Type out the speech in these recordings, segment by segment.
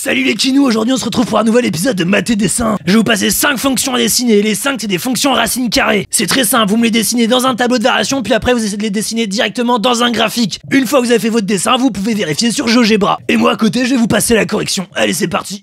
Salut les kinous, aujourd'hui on se retrouve pour un nouvel épisode de Maths et Dessin. Je vais vous passer 5 fonctions à dessiner, les 5 c'est des fonctions racines carrées. C'est très simple, vous me les dessinez dans un tableau de variation, puis après vous essayez de les dessiner directement dans un graphique. Une fois que vous avez fait votre dessin, vous pouvez vérifier sur GeoGebra. Et moi à côté, je vais vous passer la correction. Allez, c'est parti.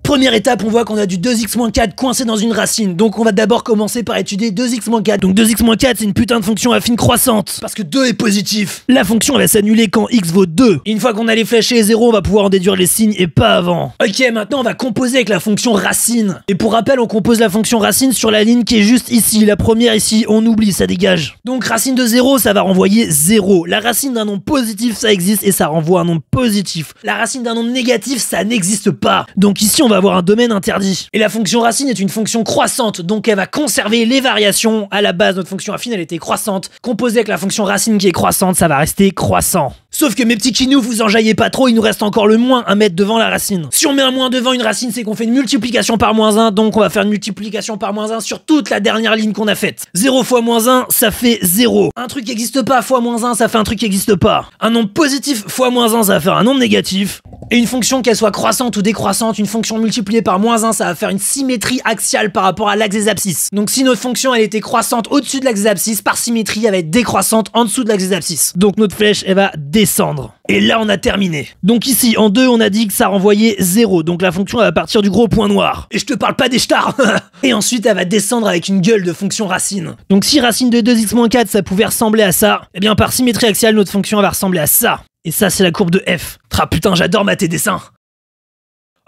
Première étape, on voit qu'on a du 2x-4 coincé dans une racine. Donc on va d'abord commencer par étudier 2x-4. Donc 2x-4 c'est une putain de fonction affine croissante. Parce que 2 est positif. La fonction elle va s'annuler quand x vaut 2. Et une fois qu'on a les flèches et les zéros, on va pouvoir en déduire les signes et pas avant. Ok, maintenant on va composer avec la fonction racine. Et pour rappel, on compose la fonction racine sur la ligne qui est juste ici. La première ici, on oublie, ça dégage. Donc racine de 0, ça va renvoyer 0. La racine d'un nombre positif, ça existe et ça renvoie un nombre positif. La racine d'un nombre négatif, ça n'existe pas. Donc ici on va avoir un domaine interdit. Et la fonction racine est une fonction croissante, donc elle va conserver les variations. À la base, notre fonction affine, elle était croissante. Composée avec la fonction racine qui est croissante, ça va rester croissant. Sauf que mes petits kinous, vous enjaillez pas trop, il nous reste encore le moins à mettre devant la racine. Si on met un moins devant une racine, c'est qu'on fait une multiplication par moins 1, donc on va faire une multiplication par moins 1 sur toute la dernière ligne qu'on a faite. 0 fois moins 1, ça fait 0. Un truc qui n'existe pas fois moins 1, ça fait un truc qui n'existe pas. Un nombre positif fois moins 1, ça va faire un nombre négatif. Et une fonction, qu'elle soit croissante ou décroissante, une fonction multipliée par moins 1, ça va faire une symétrie axiale par rapport à l'axe des abscisses. Donc si notre fonction, elle était croissante au-dessus de l'axe des abscisses, par symétrie, elle va être décroissante en dessous de l'axe des abscisses. Donc notre flèche, elle va descendre. Et là, on a terminé. Donc ici, en 2, on a dit que ça renvoyait 0. Donc la fonction, elle va partir du gros point noir. Et je te parle pas des stars. Et ensuite, elle va descendre avec une gueule de fonction racine. Donc si racine de 2x-4, ça pouvait ressembler à ça, eh bien par symétrie axiale, notre fonction, elle va ressembler à ça. Et ça, c'est la courbe de f. Ah putain, j'adore Maths et Dessin.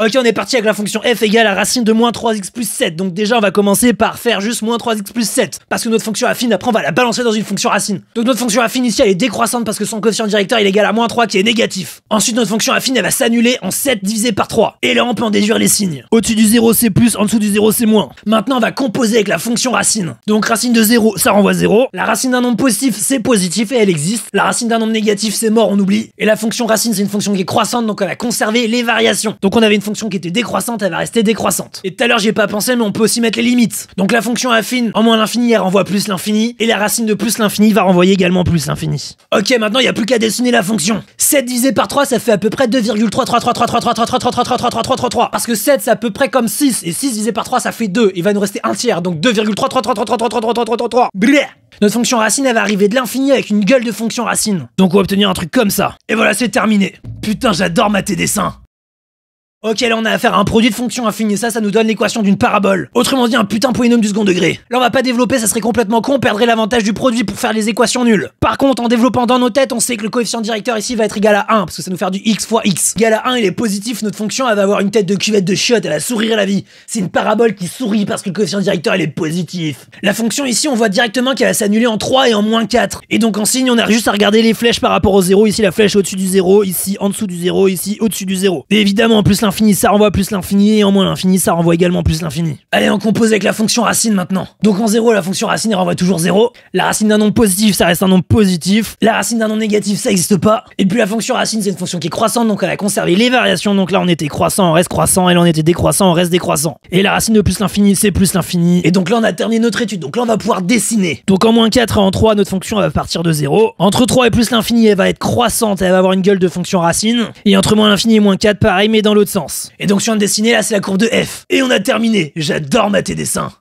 Ok, on est parti avec la fonction f égale à racine de moins 3x plus 7. Donc déjà, on va commencer par faire juste moins 3x plus 7. Parce que notre fonction affine, après, on va la balancer dans une fonction racine. Donc notre fonction affine ici, elle est décroissante parce que son coefficient directeur, il est égal à moins 3 qui est négatif. Ensuite, notre fonction affine, elle va s'annuler en 7 divisé par 3. Et là, on peut en déduire les signes. Au-dessus du 0, c'est plus, en dessous du 0, c'est moins. Maintenant, on va composer avec la fonction racine. Donc racine de 0, ça renvoie 0. La racine d'un nombre positif, c'est positif et elle existe. La racine d'un nombre négatif, c'est mort, on oublie. Et la fonction racine, c'est une fonction qui est croissante, donc elle va conserver les variations. Donc on avait une fonction qui était décroissante, elle va rester décroissante. Et tout à l'heure j'y ai pas pensé, mais on peut aussi mettre les limites. Donc la fonction affine en moins l'infini, elle renvoie plus l'infini, et la racine de plus l'infini va renvoyer également plus l'infini. Ok, maintenant il y a plus qu'à dessiner la fonction. 7 divisé par 3, ça fait à peu près 2,333333333333333. Parce que 7 c'est à peu près comme 6, et 6 divisé par 3 ça fait 2, il va nous rester un tiers, donc 2,33333333333. Notre fonction racine, elle va arriver de l'infini avec une gueule de fonction racine. Donc on va obtenir un truc comme ça. Et voilà, c'est terminé. Putain, j'adore Maths et Dessin. Ok, là on a affaire à un produit de fonction infinie, ça nous donne l'équation d'une parabole. Autrement dit, un putain de polynôme du second degré. Là on va pas développer, ça serait complètement con, on perdrait l'avantage du produit pour faire les équations nulles. Par contre, en développant dans nos têtes, on sait que le coefficient directeur ici va être égal à 1, parce que ça nous fait du x fois x. Égal à 1, il est positif, notre fonction elle va avoir une tête de cuvette de chiottes, elle va sourire à la vie. C'est une parabole qui sourit parce que le coefficient directeur il est positif. La fonction ici, on voit directement qu'elle va s'annuler en 3 et en moins 4. Et donc en signe, on a juste à regarder les flèches par rapport au 0, ici la flèche au-dessus du 0, ici en dessous du 0, ici au-dessus du 0. Et évidemment, en plus l'infini, ça renvoie plus l'infini, et en moins l'infini, ça renvoie également plus l'infini. Allez, on compose avec la fonction racine maintenant. Donc en 0, la fonction racine, elle renvoie toujours 0. La racine d'un nombre positif, ça reste un nombre positif. La racine d'un nombre négatif, ça existe pas. Et puis la fonction racine, c'est une fonction qui est croissante, donc elle a conservé les variations. Donc là, on était croissant, on reste croissant, et là, on était décroissant, on reste décroissant. Et la racine de plus l'infini, c'est plus l'infini. Et donc là, on a terminé notre étude. Donc là, on va pouvoir dessiner. Donc en moins 4 et en 3, notre fonction, elle va partir de 0. Entre 3 et plus l'infini, elle va être croissante, elle va avoir une gueule de fonction racine. Et entre moins l'infini et moins 4, pareil, mais dans l'autre sens. Et donc, si on vient de dessiner, là, c'est la courbe de f. Et on a terminé. J'adore Maths et Dessin.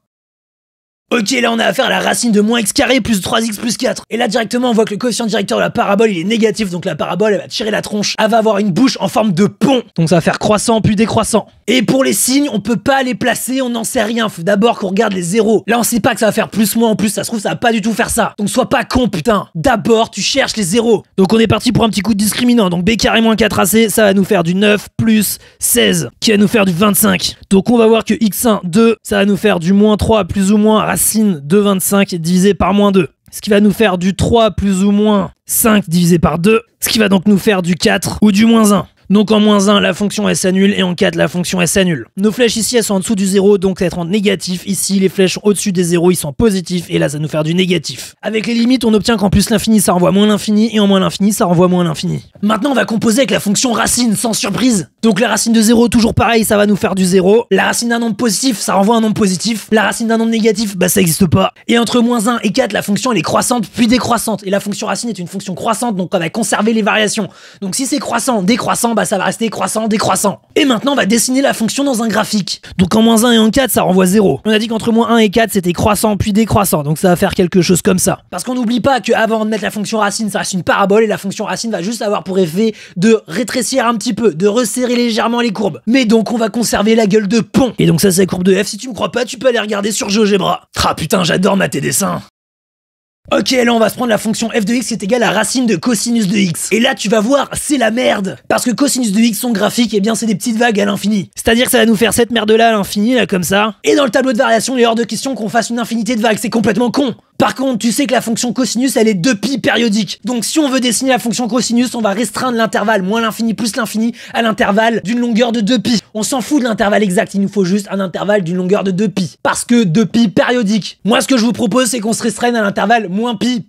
Ok, là on a affaire à la racine de moins x carré plus 3x plus 4. Et là directement on voit que le coefficient directeur de la parabole il est négatif, donc la parabole elle va tirer la tronche, elle va avoir une bouche en forme de pont. Donc ça va faire croissant puis décroissant. Et pour les signes, on peut pas les placer, on n'en sait rien, faut d'abord qu'on regarde les zéros. Là on sait pas que ça va faire plus moins en plus, ça se trouve ça va pas du tout faire ça. Donc sois pas con putain. D'abord tu cherches les zéros. Donc on est parti pour un petit coup de discriminant. Donc b carré moins 4ac, ça va nous faire du 9 plus 16, qui va nous faire du 25. Donc on va voir que x1, 2, ça va nous faire du moins 3 plus ou moins racine de 25 divisé par moins 2. Ce qui va nous faire du 3 plus ou moins 5 divisé par 2. Ce qui va donc nous faire du 4 ou du moins 1. Donc en -1, la fonction elle s'annule et en 4, la fonction elle s'annule. Nos flèches ici elles sont en dessous du 0, donc ça va être en négatif. Ici les flèches au-dessus des 0 ils sont positifs et là ça va nous faire du négatif. Avec les limites on obtient qu'en plus l'infini ça renvoie moins l'infini et en moins l'infini ça renvoie moins l'infini. Maintenant on va composer avec la fonction racine sans surprise. Donc la racine de 0 toujours pareil, ça va nous faire du 0. La racine d'un nombre positif ça renvoie un nombre positif. La racine d'un nombre négatif bah ça existe pas. Et entre -1 et 4 la fonction elle est croissante puis décroissante et la fonction racine est une fonction croissante donc on va conserver les variations. Donc si c'est croissant décroissant bah ça va rester croissant décroissant. Et maintenant on va dessiner la fonction dans un graphique. Donc en -1 et en 4 ça renvoie 0. On a dit qu'entre -1 et 4 c'était croissant puis décroissant donc ça va faire quelque chose comme ça. Parce qu'on n'oublie pas qu'avant de mettre la fonction racine ça reste une parabole et la fonction racine va juste avoir pour effet de rétrécir un petit peu, de resserrer légèrement les courbes. Mais donc on va conserver la gueule de pont. Et donc ça c'est la courbe de f, si tu me crois pas tu peux aller regarder sur GeoGebra. Ah putain j'adore mater des dessins. Ok, là on va se prendre la fonction f de x qui est égale à racine de cosinus de x. Et là tu vas voir, c'est la merde. Parce que cosinus de x, son graphique, eh bien c'est des petites vagues à l'infini. C'est-à-dire que ça va nous faire cette merde là à l'infini, là comme ça. Et dans le tableau de variation, il est hors de question qu'on fasse une infinité de vagues, c'est complètement con. Par contre, tu sais que la fonction cosinus, elle est 2π périodique. Donc si on veut dessiner la fonction cosinus, on va restreindre l'intervalle moins l'infini plus l'infini à l'intervalle d'une longueur de 2π. On s'en fout de l'intervalle exact, il nous faut juste un intervalle d'une longueur de 2π. Parce que 2π périodique. Moi ce que je vous propose, c'est qu'on se restreigne à l'intervalle moins pi.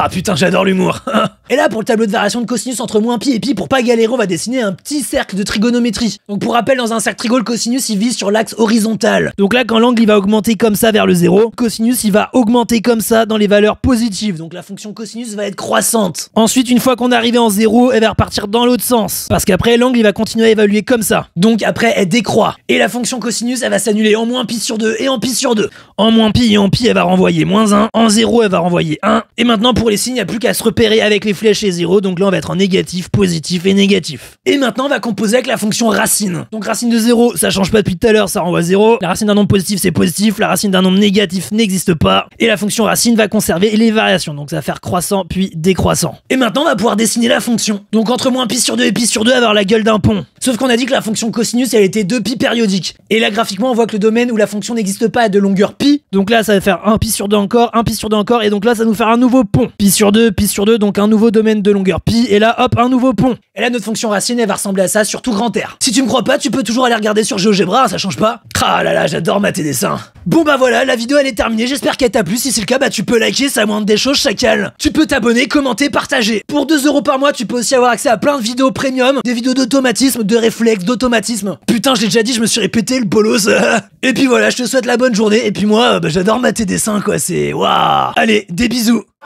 Ah putain, j'adore l'humour. Et là, pour le tableau de variation de cosinus entre moins pi et pi, pour pas galérer, on va dessiner un petit cercle de trigonométrie. Donc pour rappel, dans un cercle trigo, le cosinus il vise sur l'axe horizontal. Donc là, quand l'angle il va augmenter comme ça vers le 0, le cosinus il va augmenter comme ça dans les valeurs positives. Donc la fonction cosinus va être croissante. Ensuite, une fois qu'on est arrivé en 0, elle va repartir dans l'autre sens. Parce qu'après, l'angle il va continuer à évaluer comme ça. Donc après, elle décroît. Et la fonction cosinus, elle va s'annuler en moins pi sur 2 et en pi sur 2. En moins pi et en pi, elle va renvoyer -1. En 0, elle va renvoyer 1. Et maintenant, pour les signes, il n'y a plus qu'à se repérer avec les flèches et 0. Donc là, on va être en négatif, positif et négatif. Et maintenant, on va composer avec la fonction racine. Donc racine de 0, ça change pas depuis tout à l'heure, ça renvoie 0. La racine d'un nombre positif, c'est positif. La racine d'un nombre négatif n'existe pas. Et la fonction racine va conserver les variations. Donc ça va faire croissant puis décroissant. Et maintenant, on va pouvoir dessiner la fonction. Donc entre moins pi sur 2 et pi sur 2, avoir la gueule d'un pont. Sauf qu'on a dit que la fonction cosinus, elle était 2π périodique. Et là, graphiquement, on voit que le domaine où la fonction n'existe pas est de longueur pi. Donc là, ça va faire 1 pi sur 2 encore, 1 pi sur 2 encore. Et donc là, ça va nous faire un nouveau pont. Pi sur 2, donc un nouveau domaine de longueur pi, et là hop, un nouveau pont. Et là notre fonction racine elle va ressembler à ça sur tout grand R. Si tu me crois pas, tu peux toujours aller regarder sur GeoGebra, ça change pas. Ah là là, j'adore mater des dessins. Bon bah voilà, la vidéo elle est terminée, j'espère qu'elle t'a plu, si c'est le cas bah tu peux liker, ça moindre des choses, chacal. Tu peux t'abonner, commenter, partager. Pour 2 € par mois, tu peux aussi avoir accès à plein de vidéos premium, des vidéos d'automatisme, de réflexes, d'automatisme. Putain, je l'ai déjà dit, je me suis répété le bolos. Et puis voilà, je te souhaite la bonne journée, et puis moi, bah, j'adore mater des dessins quoi, c'est waouh. Allez, des bisous.